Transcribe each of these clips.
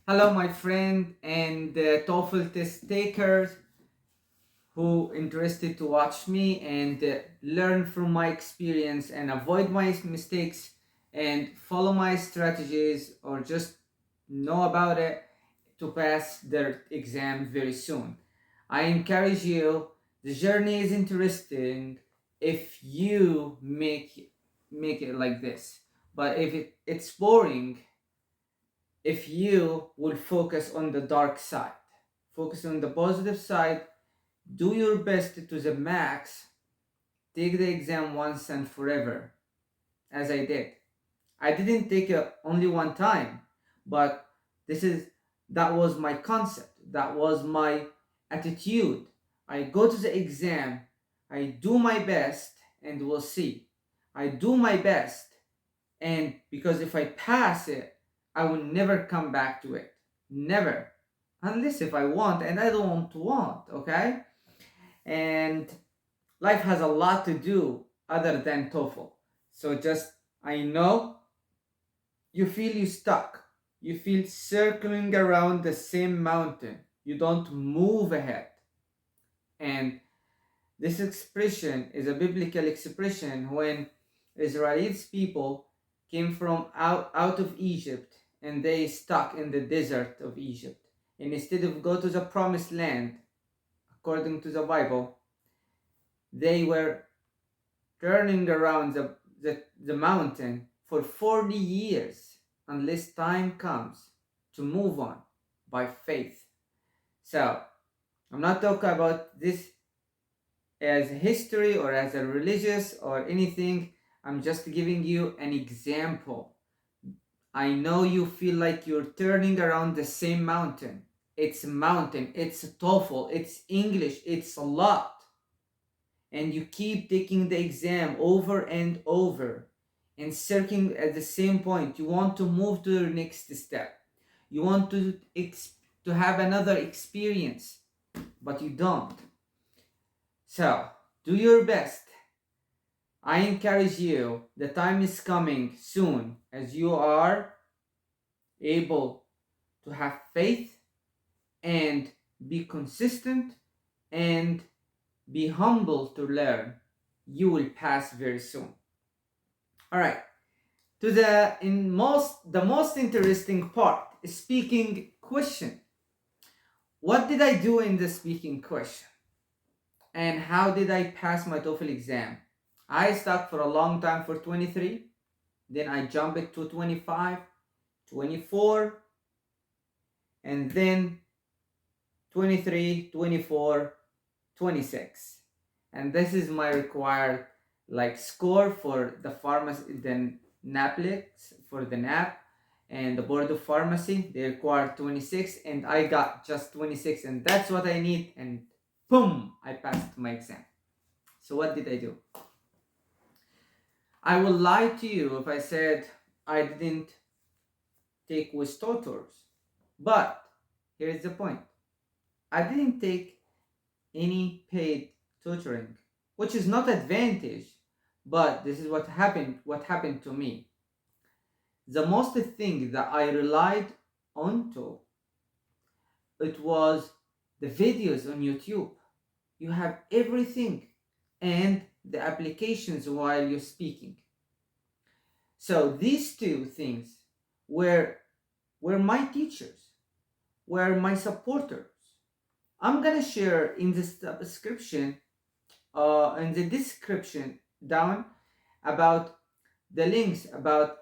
Hello, my friend and Toefl test takers who interested to watch me and learn from my experience and avoid my mistakes and follow my strategies or just know about it to pass their exam very soon. I encourage you. The journey is interesting if you make it like this. But if it's boring, if you will focus on the dark side, focus on the positive side, do your best to the max, take the exam once and forever, as I did. I didn't take it only one time, but this is that was my concept, that was my attitude. I go to the exam, I do my best, and we'll see. I do my best, and because if I pass it, I will never come back to it. Never. Unless if I want, and I don't want, okay? And life has a lot to do other than TOEFL. So just, I know you feel you stuck. You feel circling around the same mountain. You don't move ahead. And this expression is a biblical expression when Israel's people came from out of Egypt and they stuck in the desert of Egypt. And instead of go to the promised land, according to the Bible, they were turning around the mountain for 40 years unless time comes to move on by faith. So, I'm not talking about this as history or as a religious or anything. I'm just giving you an example. I know you feel like you're turning around the same mountain. It's a mountain, it's a TOEFL, it's English, it's a lot. And you keep taking the exam over and over and circling at the same point. You want to move to your next step. You want to have another experience, but you don't. So, do your best. I encourage you, the time is coming soon as you are able to have faith and be consistent and be humble to learn. You will pass very soon. All right. To the most interesting part, speaking question. What did I do in the speaking question? And how did I pass my TOEFL exam? I stuck for a long time for 23, then I jumped it to 25, 24, and then 23, 24, 26. And this is my required score for the pharmacy, the NAPLEX for the NAP, and the board of pharmacy. They require 26, and I got just 26, and that's what I need. And boom, I passed my exam. So what did I do? I will lie to you if I said I didn't take with tutors. But here's the point. I didn't take any paid tutoring, which is not advantage, but this is what happened to me. The most thing that I relied onto, it was the videos on YouTube. You have everything and the applications while you're speaking. So these two things were were my teachers, were my supporters. I'm gonna share in the description down about the links about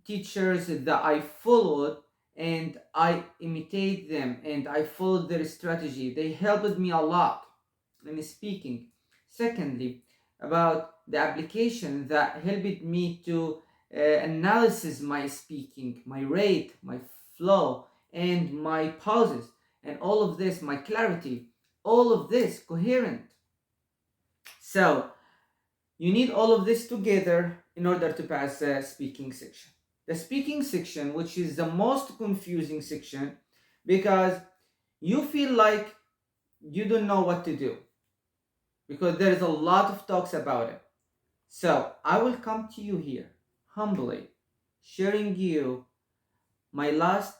teachers that I followed and I imitate them and I followed their strategy. They helped me a lot in speaking. Secondly, about the application that helped me to analysis my speaking, my rate, my flow, and my pauses, and all of this, my clarity, all of this coherent. So you need all of this together in order to pass the speaking section. The speaking section, which is the most confusing section, because you feel like you don't know what to do, because there is a lot of talks about it. So I will come to you here humbly, sharing you my last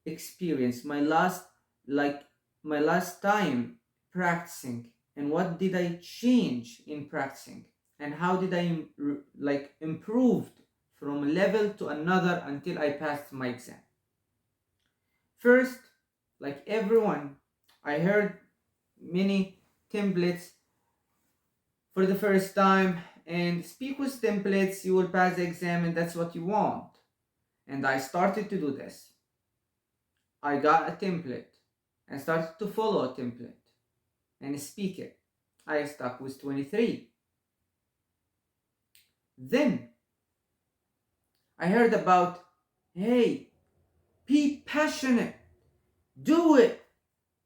experience, like my last time practicing, and what did I change in practicing, and how did I like improved from level to another until I passed my exam. First, like everyone, I heard many templates for the first time, and speak with templates, you will pass the exam, and that's what you want. And I started to do this. I got a template and started to follow a template and speak it. I stuck with 23. Then I heard about, hey, be passionate, do it,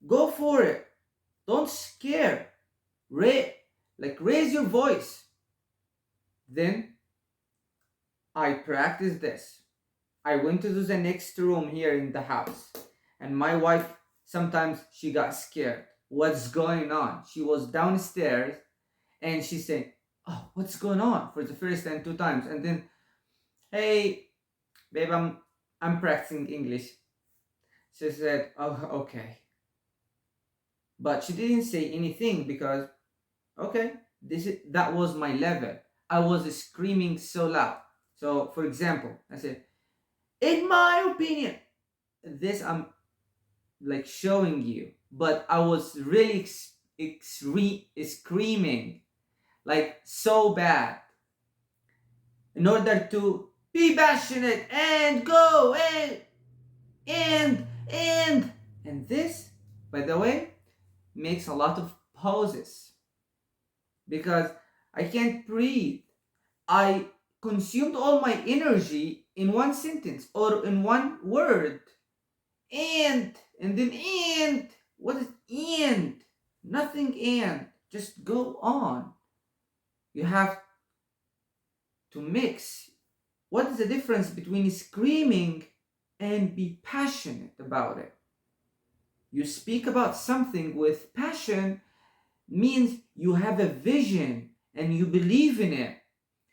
go for it, don't scare, raise your voice. Then I practiced this. I went to the next room here in the house, and my wife, sometimes she got scared. What's going on? She was downstairs, and she said, "Oh, what's going on?" for the first and two times, and then, "Hey, babe, I'm practicing English." She said, "Oh, okay," but she didn't say anything because, okay, that was my level. I was screaming so loud. So, for example, I said, "In my opinion," this I'm like showing you, but I was really screaming like so bad in order to be passionate and go and and this, by the way, makes a lot of pauses because I can't breathe. I consumed all my energy in one sentence or in one word. And then and what is and? Nothing and. Just go on. You have to mix. What is the difference between screaming and be passionate about it? You speak about something with passion means you have a vision and you believe in it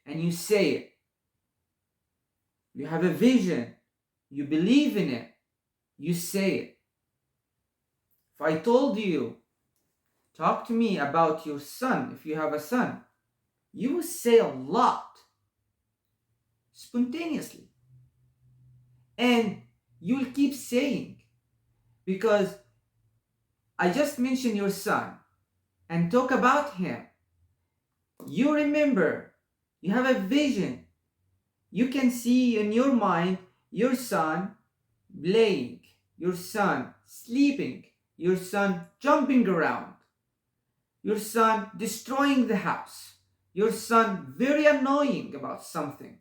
and you say it. You have a vision, you believe in it, you say it. If I told you, talk to me about your son, if you have a son, you will say a lot spontaneously. And you will keep saying, because I just mentioned your son and talk about him. You remember, you have a vision. You can see in your mind your son playing, your son sleeping, your son jumping around, your son destroying the house, your son very annoying about something.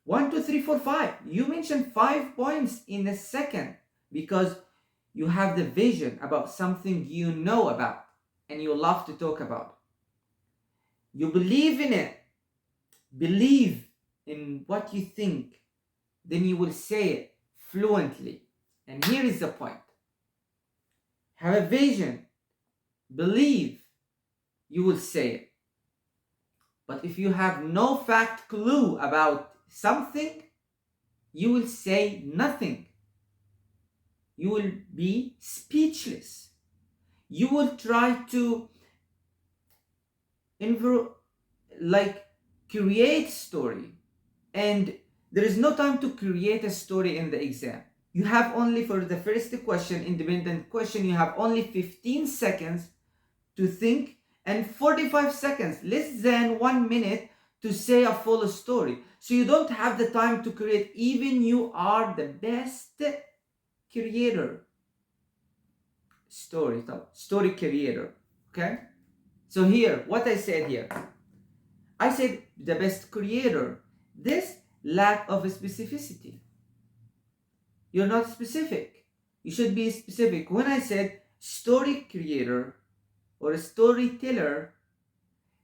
One, two, three, four, five. You mentioned 5 points in a second because you have the vision about something you know about and you love to talk about. You believe in it. Believe in what you think. Then you will say it fluently. And here is the point. Have a vision. Believe. You will say it. But if you have no fact clue about something, you will say nothing. You will be speechless. You will try to like create story, and there is no time to create a story in the exam. You have only, for the first question, independent question, you have only 15 seconds to think and 45 seconds, less than 1 minute, to say a full story. So you don't have the time to create, even you are the best creator, story creator. Okay, so here what I said here, I said the best creator. This lack of specificity. You're not specific. You should be specific. When I said story creator or a storyteller,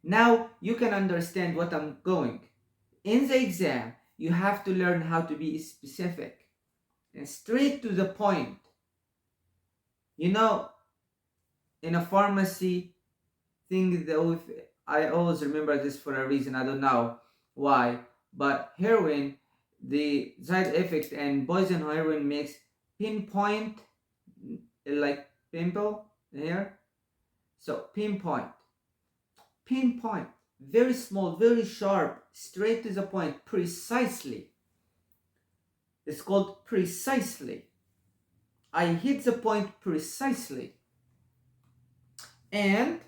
now you can understand what I'm going. In the exam, you have to learn how to be specific and straight to the point. You know, in a pharmacy thing, I always remember this for a reason. I don't know why, but heroin, the side effect and poison heroin makes pinpoint, like pimple here. So pinpoint, very small, very sharp, straight to the point, precisely. It's called precisely. I hit the point precisely. And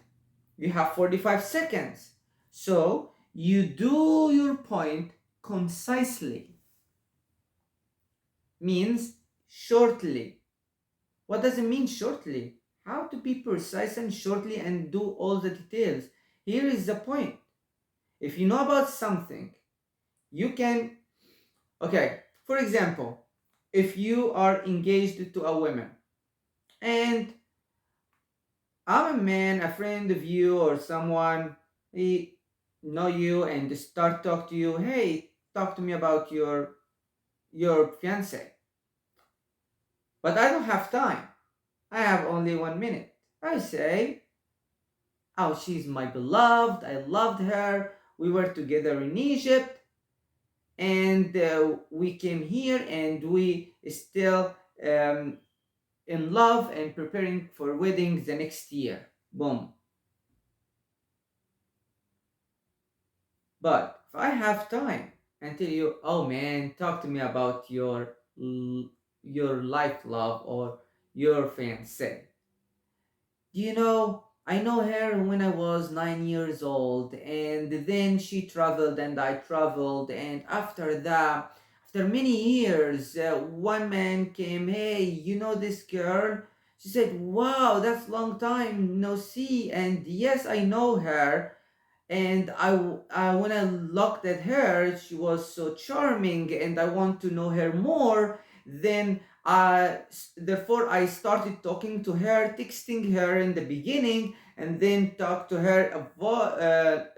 you have 45 seconds. So you do your point concisely, means shortly. What does it mean shortly? How to be precise and shortly and do all the details. Here is the point. If you know about something, you can, okay, for example, if you are engaged to a woman and I'm a man, a friend of you or someone, he know you and start talk to you, hey, talk to me about your fiance. But I don't have time. I have only 1 minute. I say, oh, she's my beloved. I loved her. We were together in Egypt, and we came here, and we still in love and preparing for wedding the next year. Boom. But if I have time and tell you, oh man, talk to me about your life love or your fiance. You know, I know her when I was 9 years old, and then she traveled and I traveled, and after that, after many years, one man came, hey, you know this girl? She said, wow, that's long time no see, and yes, I know her. And when I looked at her, she was so charming, and I want to know her more. Then, therefore, I started talking to her, texting her in the beginning, and then talked to her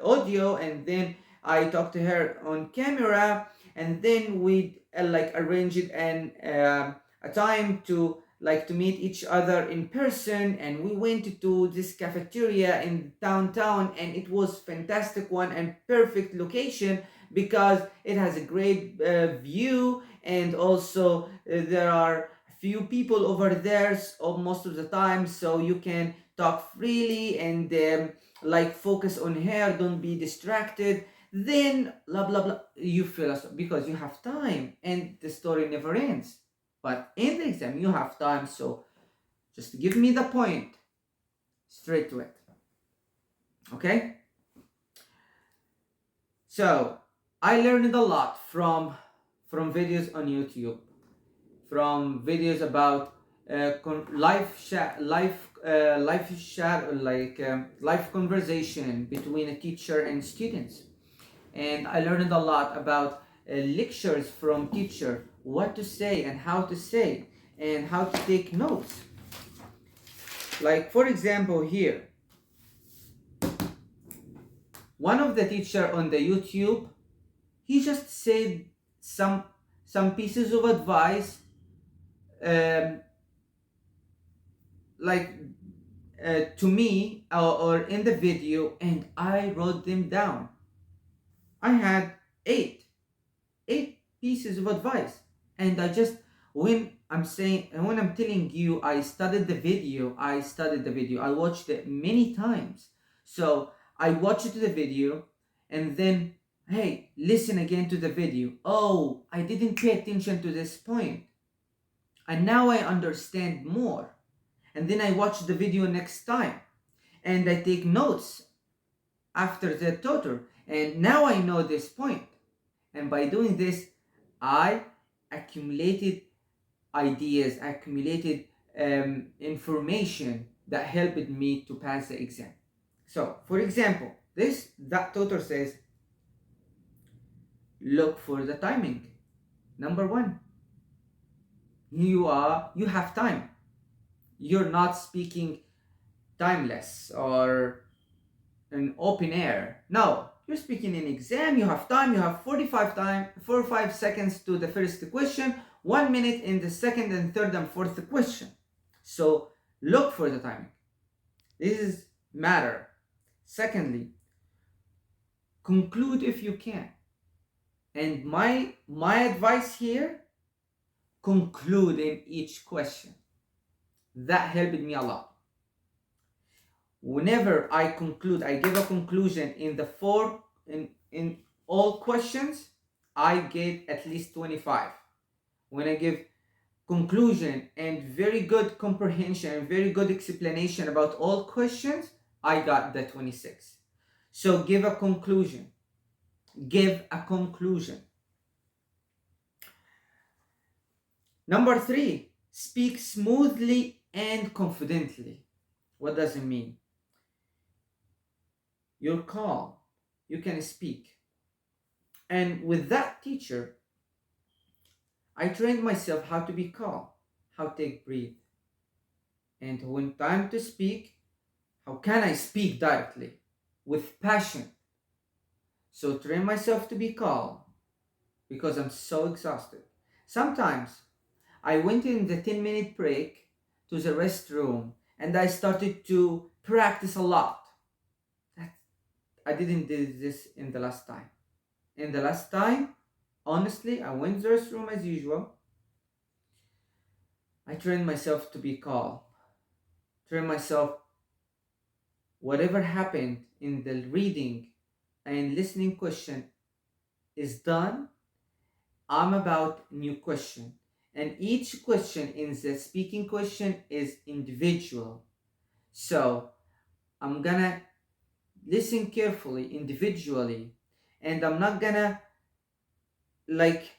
audio, and then I talked to her on camera, and then we like arranged a time to like to meet each other in person, and we went to this cafeteria in downtown, and it was fantastic one and perfect location because it has a great view, and also there are few people over there most of the time, so you can talk freely and like focus on her, don't be distracted. Then blah blah blah, you feel because you have time and the story never ends. But in the exam, you have time, so just give me the point, straight to it. Okay? So I learned a lot from videos on YouTube, from videos about life conversation between a teacher and students, and I learned a lot about lectures from teacher, what to say and how to say, and how to take notes. Like for example here, one of the teacher on the YouTube, he just said some some pieces of advice, um, like to me or in the video, and I wrote them down. I had eight pieces of advice, and I just, when I'm telling you, I studied the video, I watched it many times. So I watched the video, and then, hey, listen again to the video. Oh, I didn't pay attention to this point, and now I understand more. And then I watch the video next time, and I take notes after the tutor, and now I know this point. And by doing this, I accumulated ideas, accumulated information that helped me to pass the exam. So, for example, that tutor says, look for the timing. Number one, you have time. You're not speaking timeless or in open air. No, you're speaking in exam, you have time, you have 45 seconds to the first question, 1 minute in the second and third and fourth question. So look for the timing. This is matter. Secondly, conclude if you can. And my advice here, conclude in each question. That helped me a lot. Whenever I conclude, I give a conclusion in the four in all questions, I get at least 25. When I give conclusion and very good comprehension and very good explanation about all questions, I got the 26. So give a conclusion. Give a conclusion. Number 3, speak smoothly and confidently. What does it mean? You're calm. You can speak. And with that teacher, I trained myself how to be calm, how to take breathe. And when time to speak, how can I speak directly with passion? So train myself to be calm because I'm so exhausted. Sometimes I went in the 10-minute break to the restroom and I started to practice a lot. I didn't do this in the last time. In the last time, honestly, I went to the restroom as usual. I trained myself to be calm. Train myself, whatever happened in the reading and listening question is done. I'm about new question. And each question in the speaking question is individual. So I'm gonna listen carefully, individually, and I'm not gonna like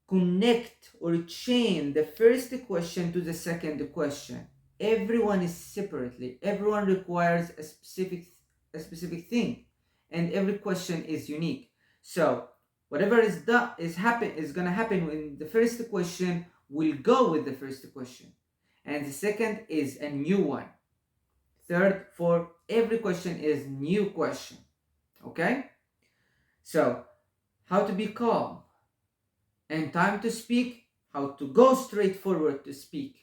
connect or chain the first question to the second question. Everyone is separately. Everyone requires a specific thing, and every question is unique. So whatever is gonna happen in the first question will go with the first question, and the second is a new one. Third, fourth, every question is new question. Okay. So how to be calm and time to speak, how to go straight forward to speak.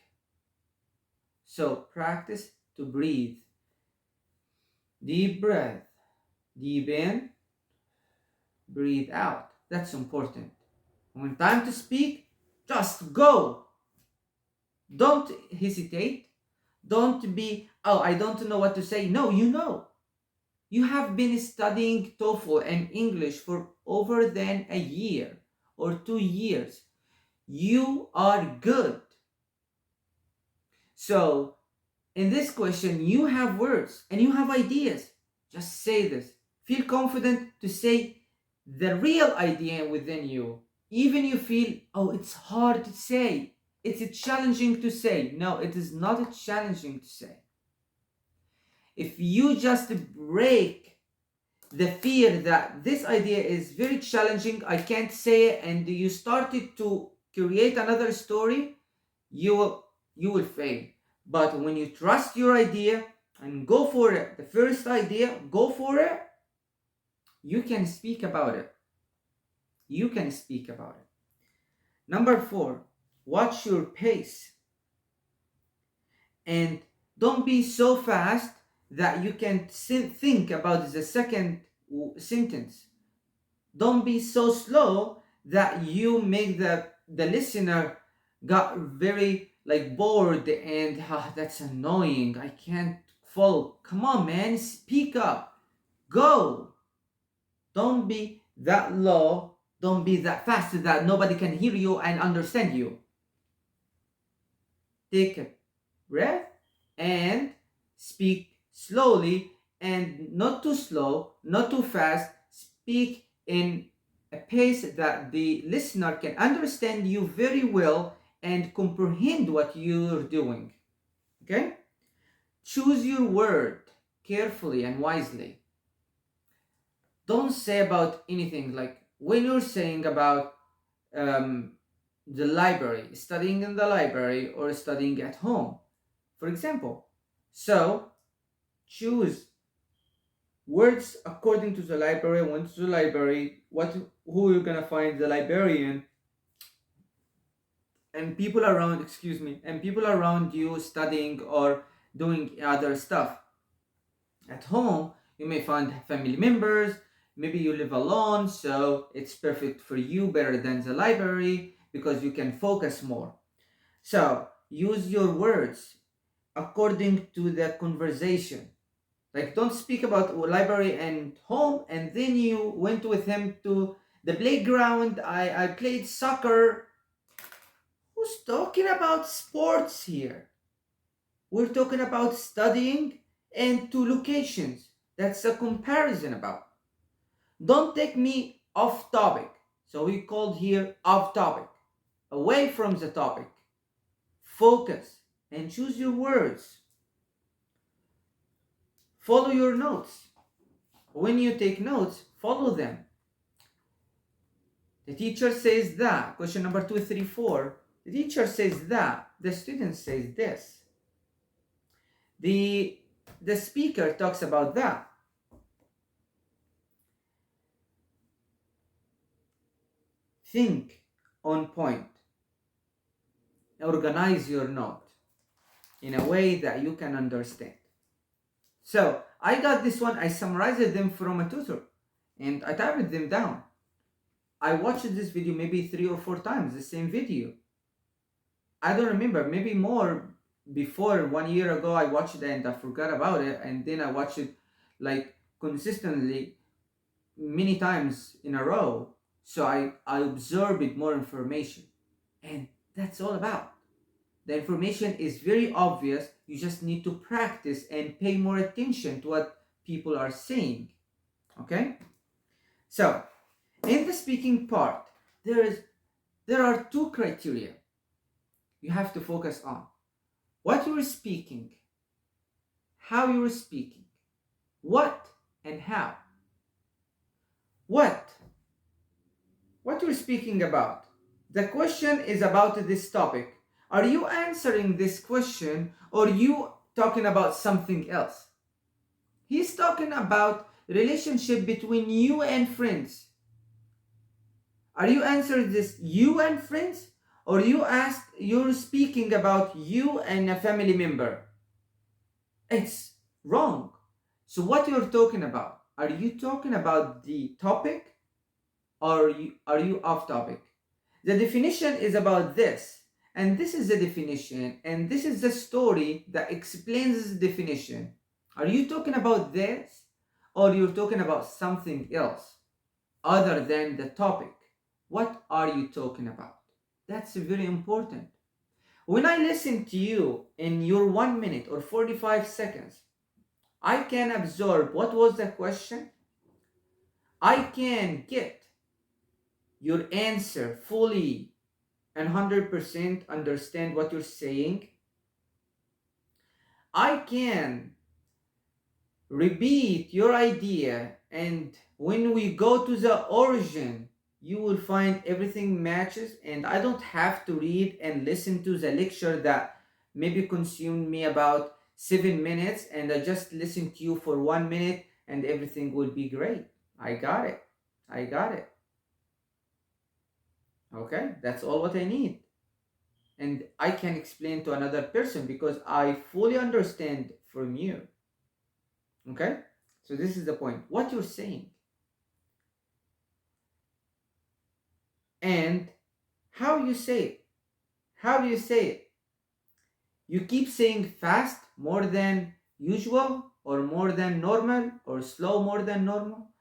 So practice to breathe. Deep breath. Deep in, breathe out. That's important. When time to speak, just go. Don't hesitate. Don't be, oh, I don't know what to say. No, you know. You have been studying TOEFL and English for over than a year or 2 years. You are good. So in this question, you have words and you have ideas. Just say this. Feel confident to say the real idea within you. Even you feel, oh, it's hard to say. It's challenging to say. No, it is not challenging to say. If you just break the fear that this idea is very challenging, I can't say it, and you started to create another story, you will fail. But when you trust your idea and go for it, the first idea, go for it, you can speak about it. You can speak about it. Number 4, watch your pace. And don't be so fast that you can't think about the second sentence. Don't be so slow that you make the listener got very like bored and that's annoying. I can't follow. Come on, man, speak up. Go. Don't be that low. Don't be that fast that nobody can hear you and understand you. Take a breath and speak slowly and not too slow, not too fast. Speak in a pace that the listener can understand you very well and comprehend what you're doing. Okay? Choose your word carefully and wisely. Don't say about anything like when you're saying about the library, studying in the library or studying at home, for example. So choose words according to the library. Went to the library. Who you're gonna find the librarian and people around. Excuse me, and people around you studying or doing other stuff. At home, you may find family members. maybe you live alone, so it's perfect for you, better than the library because you can focus more. So use your words according to the conversation. Like, don't speak about library and home and then you went with him to the playground. I played soccer. Who's talking about sports here? We're talking about studying and two locations. That's a comparison about. Don't take me off topic. So we called here off topic, away from the topic. Focus and choose your words. Follow your notes. When you take notes, follow them. The teacher says that. Question number 234. The teacher says that. The student says this. The speaker talks about that. Think on point. Organize your note in a way that you can understand. So I got this one. I summarized them from a tutor and I typed them down. I watched this video maybe 3 or 4 times, the same video. I don't remember, maybe more. Before 1 year ago I watched it and I forgot about it, and then I watched it like consistently many times in a row. So I absorbed more information, and that's all about. The information is very obvious. You just need to practice and pay more attention to what people are saying. Okay? So, in the speaking part, there are 2 criteria you have to focus on. What you are speaking, how you are speaking, what and how. What you're speaking about. The question is about this topic. Are you answering this question or you talking about something else? He's talking about relationship between you and friends. Are you answering this you and friends, or you're speaking about you and a family member? It's wrong. So what you're talking about? Are you talking about the topic, or are you off topic? The definition is about this, and this is the definition, and this is the story that explains the definition. Are you talking about this, or you're talking about something else other than the topic? What are you talking about? That's very important. When I listen to you in your 1 minute or 45 seconds, I can absorb what was the question. I can get your answer fully and 100% understand what you're saying. I can repeat your idea, and when we go to the origin, you will find everything matches, and I don't have to read and listen to the lecture that maybe consumed me about 7 minutes, and I just listen to you for 1 minute and everything will be great. I got it. Okay, that's all what I need. And I can explain to another person because I fully understand from you. Okay, so this is the point. What you're saying and how you say it. How do you say it? You keep saying fast more than usual, or more than normal, or slow more than normal.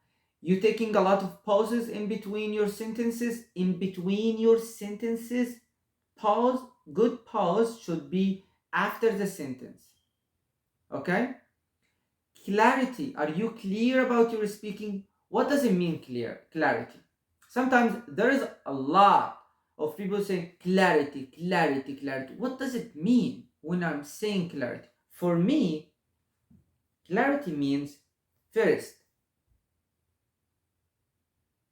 You taking a lot of pauses in between your sentences. Pause. Good pause should be after the sentence. Okay? Clarity. Are you clear about your speaking? What does it mean, clarity? Sometimes there is a lot of people saying clarity. What does it mean when I'm saying clarity? For me, clarity means, first,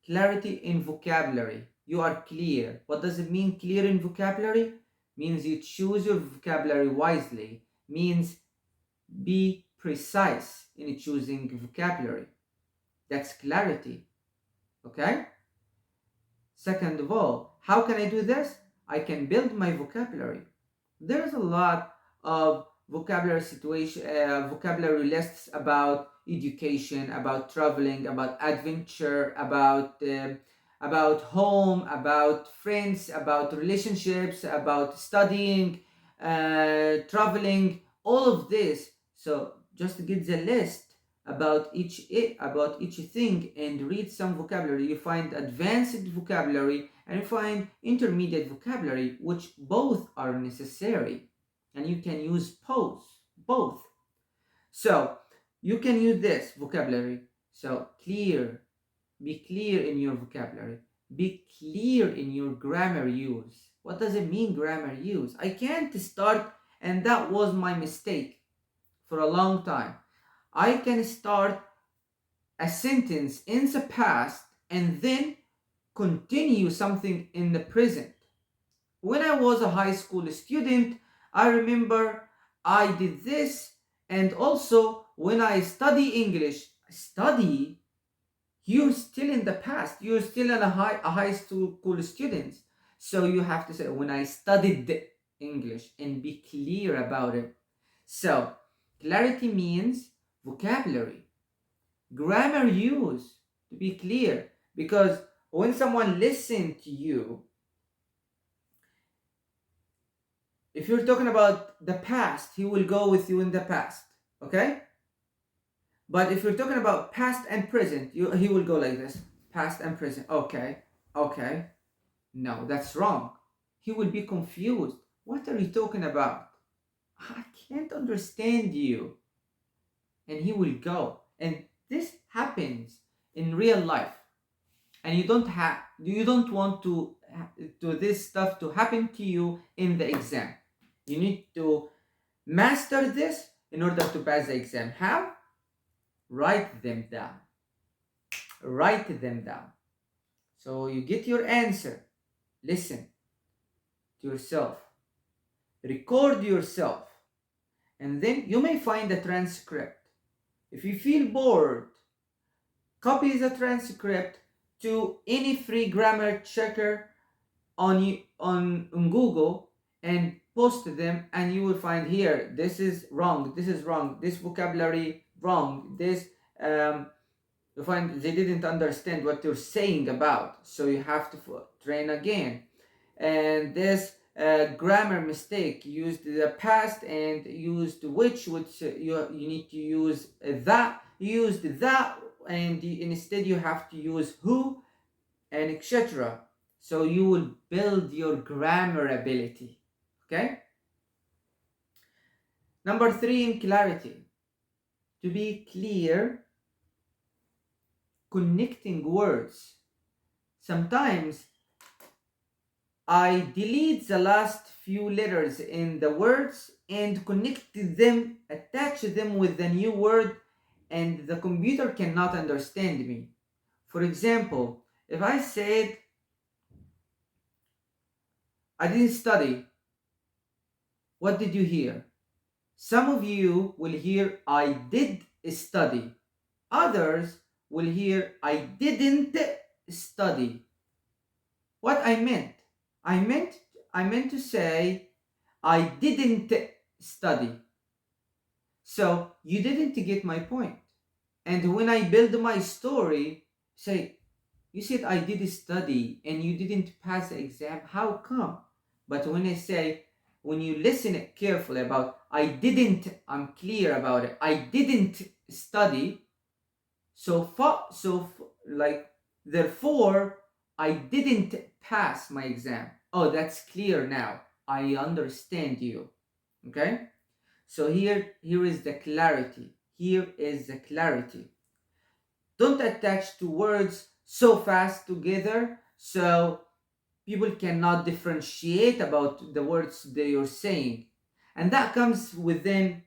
clarity in vocabulary. You are clear. What does it mean, clear in vocabulary? Means you choose your vocabulary wisely. Means be precise in choosing vocabulary. That's clarity. Okay? Second of all, how can I do this? I can build my vocabulary. There's a lot of vocabulary lists about education, about traveling, about adventure, about home, about friends, about relationships, about studying, traveling, all of this. So just get the list about each thing and read some vocabulary. You find advanced vocabulary and you find intermediate vocabulary, which both are necessary, and you can use both. So you can use this vocabulary. So be clear in your vocabulary, be clear in your grammar use. What does it mean, grammar use? I can't start, and that was my mistake for a long time. I can start a sentence in the past and then continue something in the present. When I was a high school student, I remember I did this, and also when I study English, you're still in the past, you're still a high school student. So you have to say, when I studied English, and be clear about it. So clarity means vocabulary, grammar use, to be clear, because when someone listens to you, if you're talking about the past, he will go with you in the past, okay? But if you're talking about past and present, he will go like this, past and present. Okay, okay. No, that's wrong. He will be confused. What are you talking about? I can't understand you. And he will go. And this happens in real life. And you don't want to this stuff to happen to you in the exam. You need to master this in order to pass the exam. How? Write them down. Write them down. So you get your answer. Listen to yourself. Record yourself. And then you may find a transcript. If you feel bored, copy the transcript to any free grammar checker on Google and post them, and you will find here, this is wrong, this vocabulary wrong, this you find they didn't understand what you're saying about, so you have to train again. And this grammar mistake, used the past and used which you need to use that, used that, and instead you have to use who, and etc. So you will build your grammar ability. Okay? Number 3, in clarity. To be clear, connecting words. Sometimes I delete the last few letters in the words and connect them, attach them with the new word, and the computer cannot understand me. For example, if I said, I didn't study, what did you hear? Some of you will hear, I did study. Others will hear, I didn't study. What I meant? I meant to say, I didn't study. So you didn't get my point. And when I build my story, say, you said I did study and you didn't pass the exam. How come? But when I say, when you listen carefully about I didn't, I'm clear about it. I didn't study. Therefore, I didn't pass my exam. Oh, that's clear now. I understand you. Okay? So here is the clarity. Here is the clarity. Don't attach two words so fast together so people cannot differentiate about the words that you're saying. And that comes within,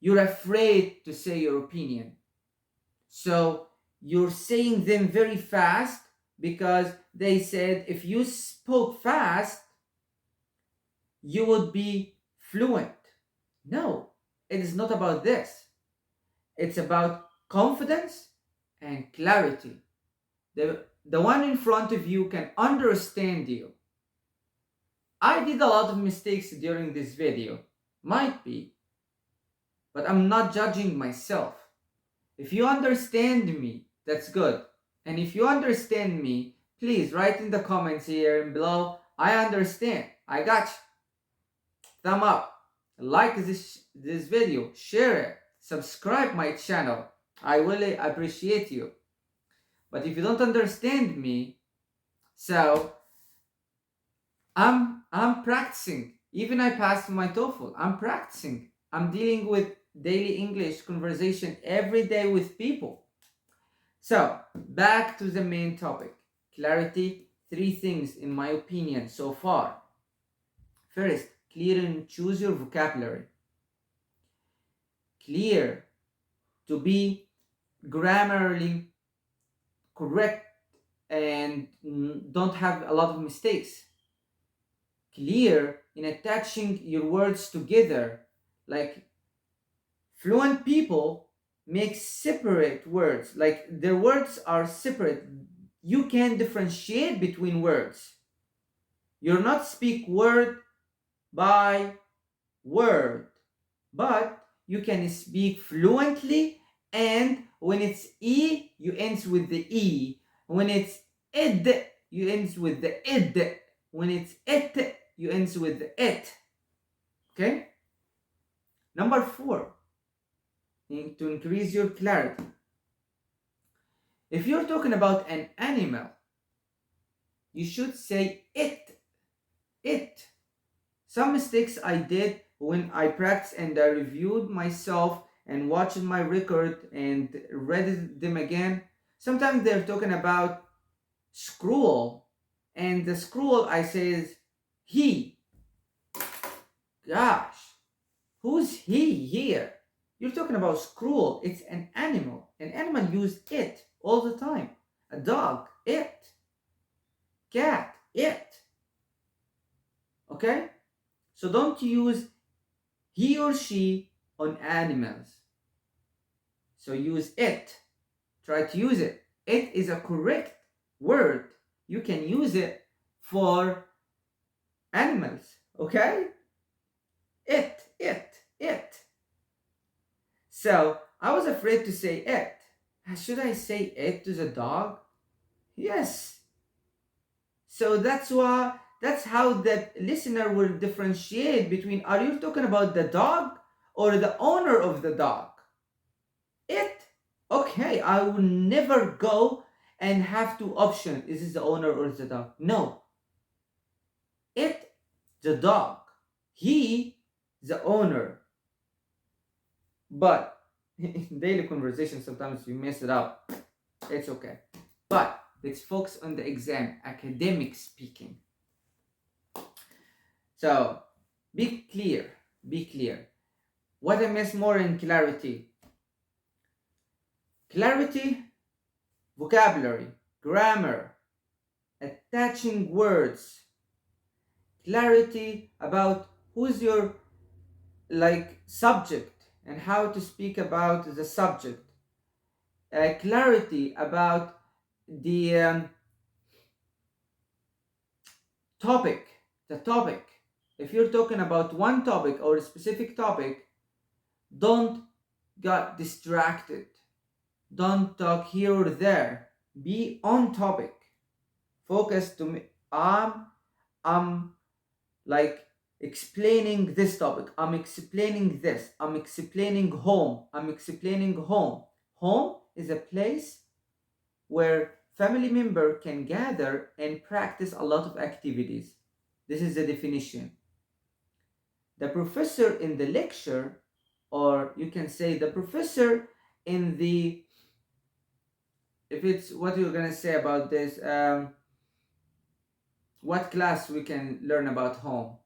you're afraid to say your opinion. So you're saying them very fast because they said if you spoke fast, you would be fluent. No, it is not about this. It's about confidence and clarity. The one in front of you can understand you. I did a lot of mistakes during this video. Might be, but I'm not judging myself. If you understand me, that's good. And if you understand me, please write in the comments here and below, I understand. I got you. Thumb up. Like this video. Share it. Subscribe my channel. I really appreciate you. But if you don't understand me, so I'm practicing. Even I passed my TOEFL. I'm practicing. I'm dealing with daily English conversation every day with people. So, back to the main topic. Clarity, three things in my opinion so far. First, clear and choose your vocabulary. Clear to be grammarly correct and don't have a lot of mistakes. Clear in attaching your words together. Like fluent people make separate words, like their words are separate. You can differentiate between words. You're not speak word by word, but you can speak fluently, and when it's e you ends with the e, when it's id you ends with the id, when it's it you ends with the it. Okay. Number 4, to increase your clarity, if you're talking about an animal, you should say it. Some mistakes I did when I practiced and I reviewed myself and watched my record and read them again. Sometimes they're talking about scroll, and the scroll I say is he. Gosh, who's he here? You're talking about scroll. It's an animal. An animal use it all the time. A dog, it. Cat, it. Okay? So don't use he or she on animals. So use it. Try to use it. It is a correct word. You can use it for animals. Okay? It. So I was afraid to say it. Should I say it to the dog? Yes. So that's how the listener will differentiate between, are you talking about the dog or the owner of the dog? It. Okay, I will never go and have two options. Is this the owner or the dog? No. It, the dog. He, the owner. But in daily conversation, sometimes you mess it up. It's okay. But let's focus on the exam, academic speaking. So be clear. Be clear. What I miss more in clarity? Clarity, vocabulary, grammar, attaching words, clarity about who's your subject and how to speak about the subject, clarity about the topic, the topic. If you're talking about one topic or a specific topic, don't get distracted. Don't talk here or there. Be on topic. Focus to me. I'm like explaining this topic. I'm explaining this. I'm explaining home. I'm explaining home. Home is a place where family member can gather and practice a lot of activities. This is the definition. The professor in the lecture, or you can say the professor in the, if it's what you're gonna say about this, what class we can learn about home?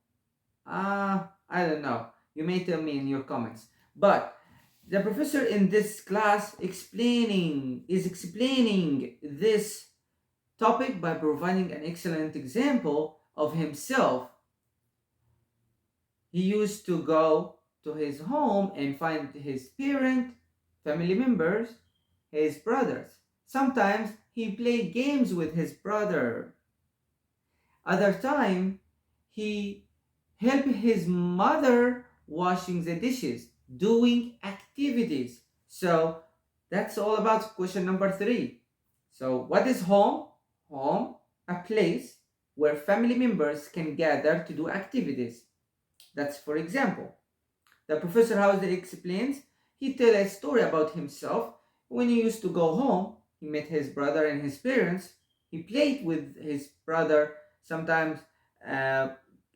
I don't know. You may tell me in your comments. But the professor in this class is explaining this topic by providing an excellent example of himself. He used to go to his home and find his family members, his brothers. Sometimes he played games with his brother. Other time, he helped his mother washing the dishes, doing activities. So that's all about question number 3. So what is home? Home, a place where family members can gather to do activities. That's for example. The Professor Hauser explains, he tells a story about himself. When he used to go home, he met his brother and his parents. He played with his brother, sometimes uh,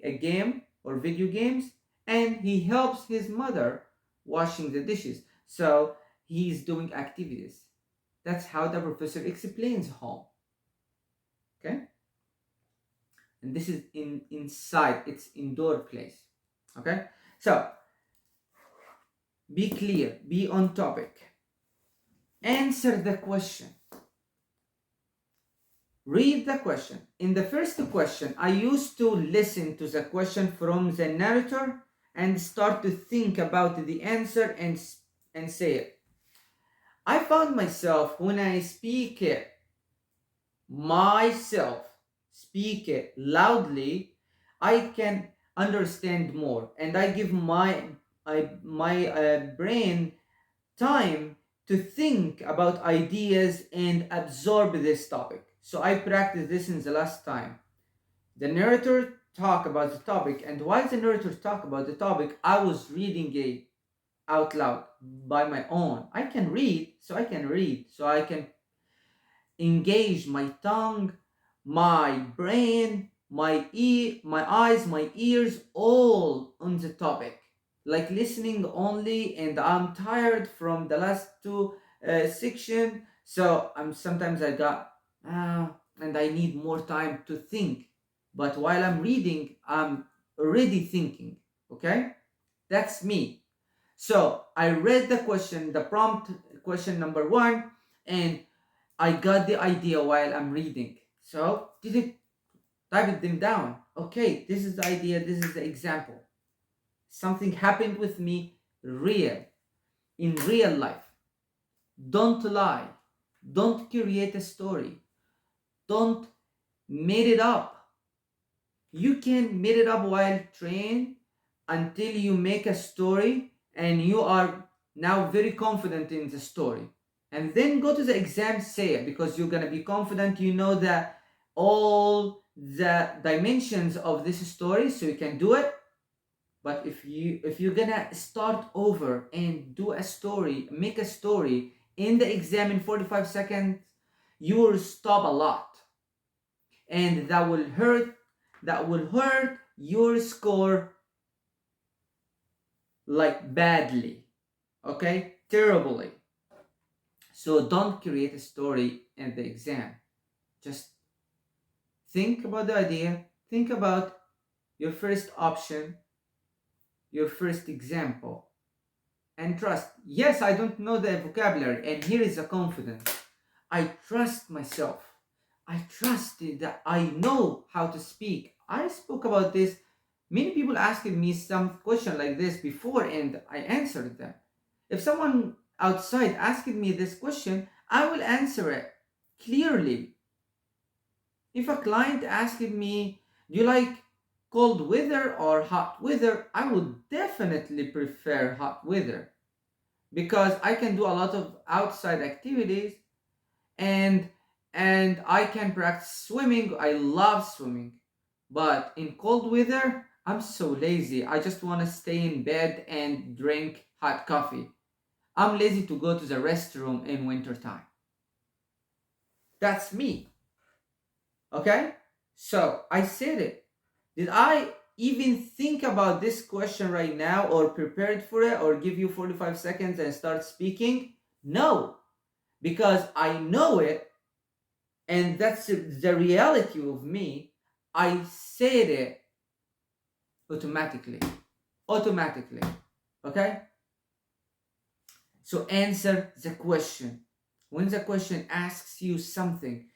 a game or video games, and he helps his mother washing the dishes. So he's doing activities. That's how the professor explains home. Okay? And this is inside, it's indoor place. Okay? So be clear, be on topic. Answer the question. Read the question. In the first question, I used to listen to the question from the narrator and start to think about the answer and say it. I found myself when I speak it myself, speak it loudly, I can understand more, and I give my brain time to think about ideas and absorb this topic. So I practiced this in the last time. The narrator talk about the topic, and while the narrator talk about the topic, I was reading it out loud by my own. I can read, so I can engage my tongue, my brain, my eyes, my ears, all on the topic. Like listening only, and I'm tired from the last two section, so I'm sometimes I got and I need more time to think. But while I'm reading, I'm already thinking. Okay, that's me. So I read the question, the prompt question number 1, and I got the idea while I'm reading. So did it type them down. Okay, this is the idea, this is the example. Something happened with me real, in real life. Don't lie. Don't create a story. Don't made it up. You can made it up while trained until you make a story and you are now very confident in the story. And then go to the exam, say it, because you're gonna be confident, you know that all the dimensions of this story, so you can do it. But if you're gonna start over and do a story, make a story in the exam in 45 seconds, you will stop a lot, and that will hurt your score like badly, okay, terribly. So don't create a story in the exam. Just think about the idea, think about your first option, your first example, and trust. Yes, I don't know the vocabulary, and here is the confidence. I trust myself. I trust that I know how to speak. I spoke about this. Many people asked me some question like this before, and I answered them. If someone outside asked me this question, I will answer it clearly. If a client asked me, do you like cold weather or hot weather? I would definitely prefer hot weather because I can do a lot of outside activities, and I can practice swimming. I love swimming. But in cold weather, I'm so lazy. I just want to stay in bed and drink hot coffee. I'm lazy to go to the restroom in wintertime. That's me. Okay? So I said it. Did I even think about this question right now or prepared for it or give you 45 seconds and start speaking? No, because I know it, and that's the reality of me. I said it automatically. Automatically. Okay? So answer the question. When the question asks you something,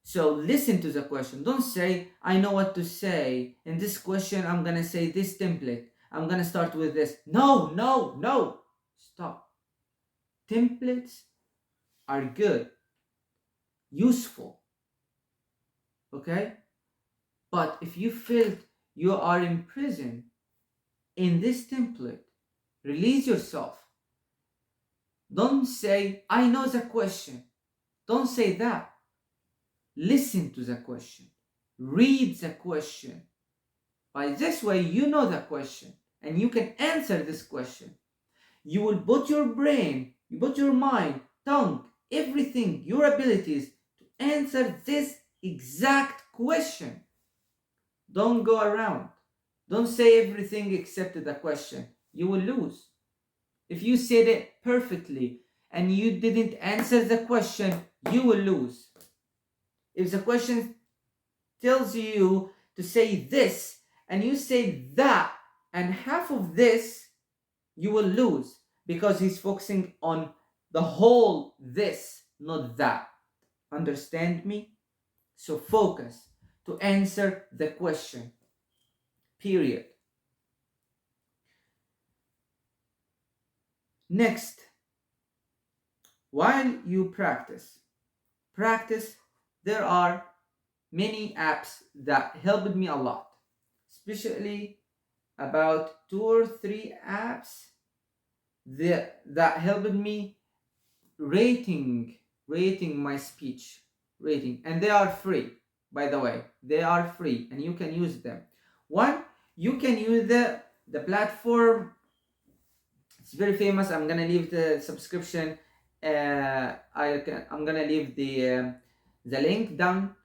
so listen to the question. Don't say, I know what to say. In this question, I'm going to say this template. I'm going to start with this. No, no, no. Stop. Templates are good, useful. Okay? But if you feel you are in prison, in this template. Release yourself. Don't say, I know the question. Don't say that. Listen to the question. Read the question. By this way, you know the question and you can answer this question. You will put your brain, you put your mind, tongue, everything, your abilities to answer this exact question. Don't go around. Don't say everything except the question. You will lose. If you said it perfectly and you didn't answer the question, you will lose. If the question tells you to say this and you say that and half of this, you will lose because he's focusing on the whole this, not that. Understand me? So focus to answer the question. Period. Next, while you practice, there are many apps that helped me a lot, especially about 2 or 3 apps that helped me rating my speech rating, and they are free, by the way. They are free and you can use them. One, you can use the platform. It's very famous. I'm gonna leave the subscription. I'm gonna leave the link down,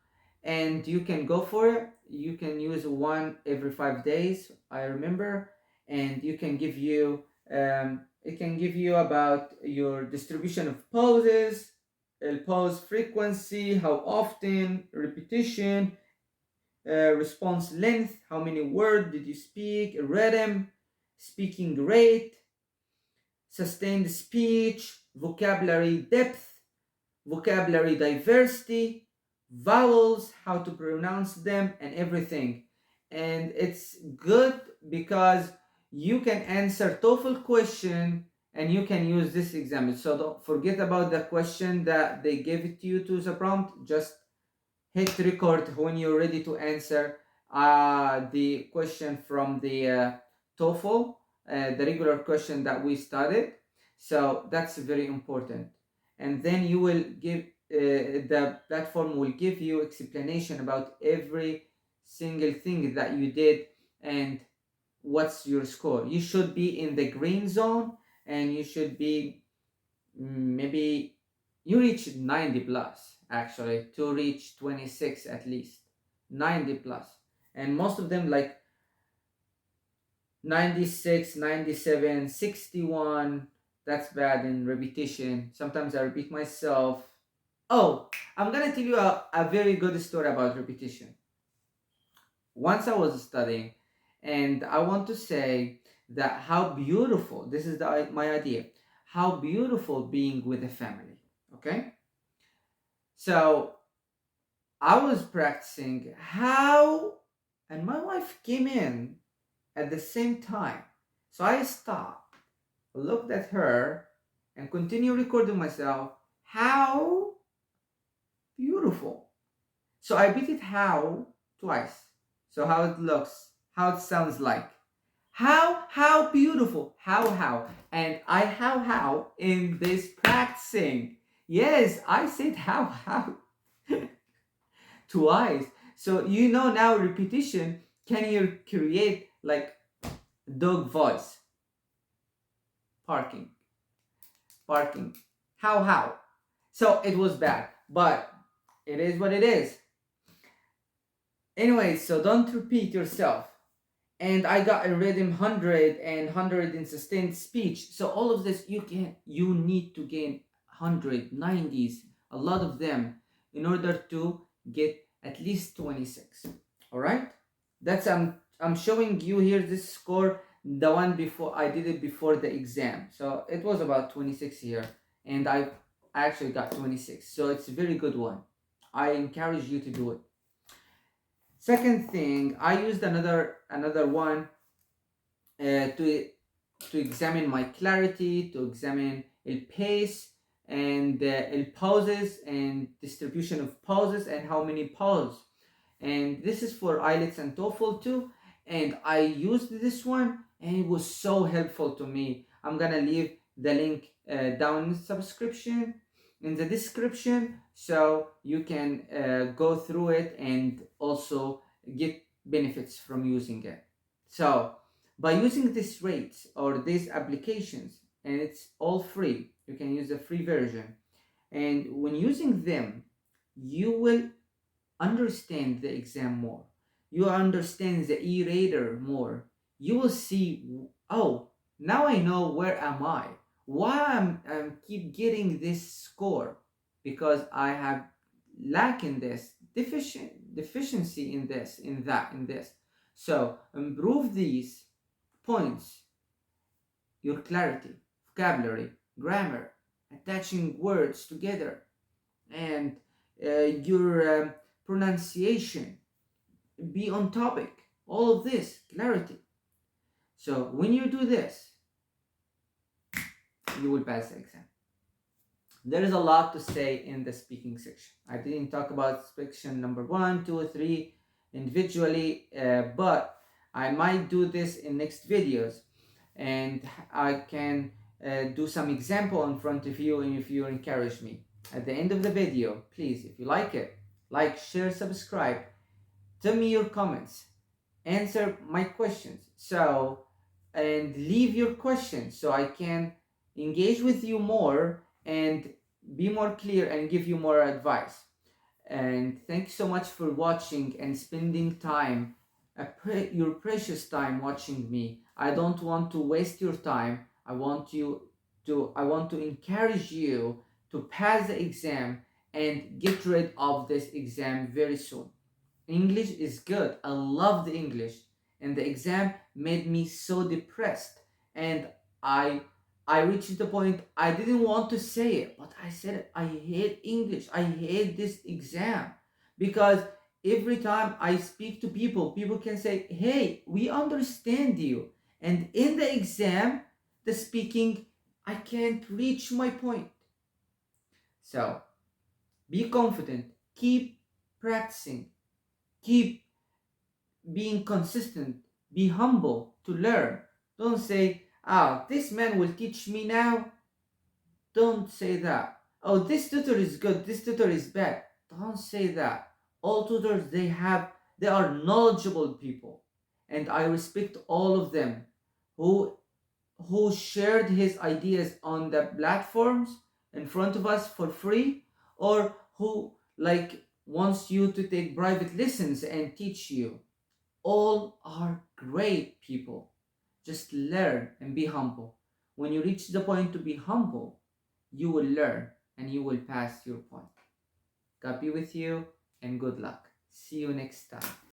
and you can go for it. You can use one every 5 days, I remember, and you can give you it can give you about your distribution of pauses, pause frequency, how often, repetition, response length, how many words did you speak, rhythm, speaking rate, sustained speech, vocabulary depth, vocabulary diversity, vowels, how to pronounce them, and everything. And it's good because you can answer TOEFL question and you can use this example. So don't forget about the question that they gave it to you to the prompt. Just hit record when you're ready to answer the question from the TOEFL, the regular question that we studied. So that's very important. And then you will give the platform will give you explanation about every single thing that you did and what's your score. You should be in the green zone, and you should be maybe you reach 90 plus, actually, to reach 26 at least. 90 plus, and most of them like 96, 97, 61. That's bad in repetition. Sometimes I repeat myself. Oh, I'm gonna tell you a very good story about repetition. Once I was studying, and I want to say that how beautiful, this is my idea, how beautiful being with a family. Okay, so I was practicing how, and my wife came in at the same time. So I stopped, looked at her, and continued recording myself. How beautiful. So I repeated how twice. So how it looks, how it sounds like. How beautiful. How. And I how in this practicing. Yes, I said how twice. So you know now repetition can you create like dog voice. Parking. How. So it was bad, but it is what it is. Anyway, so don't repeat yourself. And I got a rhythm 100 and 100 in sustained speech. So all of this you need to gain 100, 90s, a lot of them in order to get at least 26. All right? That's I'm showing you here this score, the one before I did it before the exam. So it was about 26 here, and I actually got 26. So it's a very good one. I encourage you to do it. Second thing, I used another one to examine my clarity, to examine el pace and el pauses and distribution of pauses and how many pauses. And this is for IELTS and TOEFL too. and I used this one and it was so helpful to me. I'm gonna leave the link down in the subscription in the description so you can go through it and also get benefits from using it. So by using these rates or these applications, and it's all free, you can use the free version, and when using them you will understand the exam more. You understand the e-rater more. You will see, oh, now I know where am I. Why I'm keep getting this score, because I have lack in this, deficiency in this, in that, in this. So improve these points: your clarity, vocabulary, grammar, attaching words together, and your pronunciation, be on topic, all of this, clarity. So when you do this, you will pass the exam. There is a lot to say in the speaking section. I didn't talk about section number 1, 2, 3 individually, but I might do this in next videos, and I can do some example in front of you, and if you encourage me at the end of the video, please, if you like it, like, share, subscribe, tell me your comments, answer my questions, so, and leave your questions so I can engage with you more and be more clear and give you more advice. And thank you so much for watching and spending time, your precious time watching me. I don't want to waste your time. I want to encourage you to pass the exam and get rid of this exam very soon. English is good. I love the English, and the exam made me so depressed. And I I reached the point I didn't want to say it, but I said it. I hate English. I hate this exam, because every time I speak to people, people can say, "Hey, we understand you," and in the exam, the speaking, I can't reach my point. So be confident. Keep practicing. Keep being consistent, be humble to learn. Don't say, oh, this man will teach me now. Don't say that. Oh, this tutor is good, this tutor is bad. Don't say that. All tutors, they are knowledgeable people, and I respect all of them who shared his ideas on the platforms in front of us for free, or who like wants you to take private lessons and teach you. All are great people. Just learn and be humble. When you reach the point to be humble, you will learn and you will pass your point. God be with you and good luck. See you next time.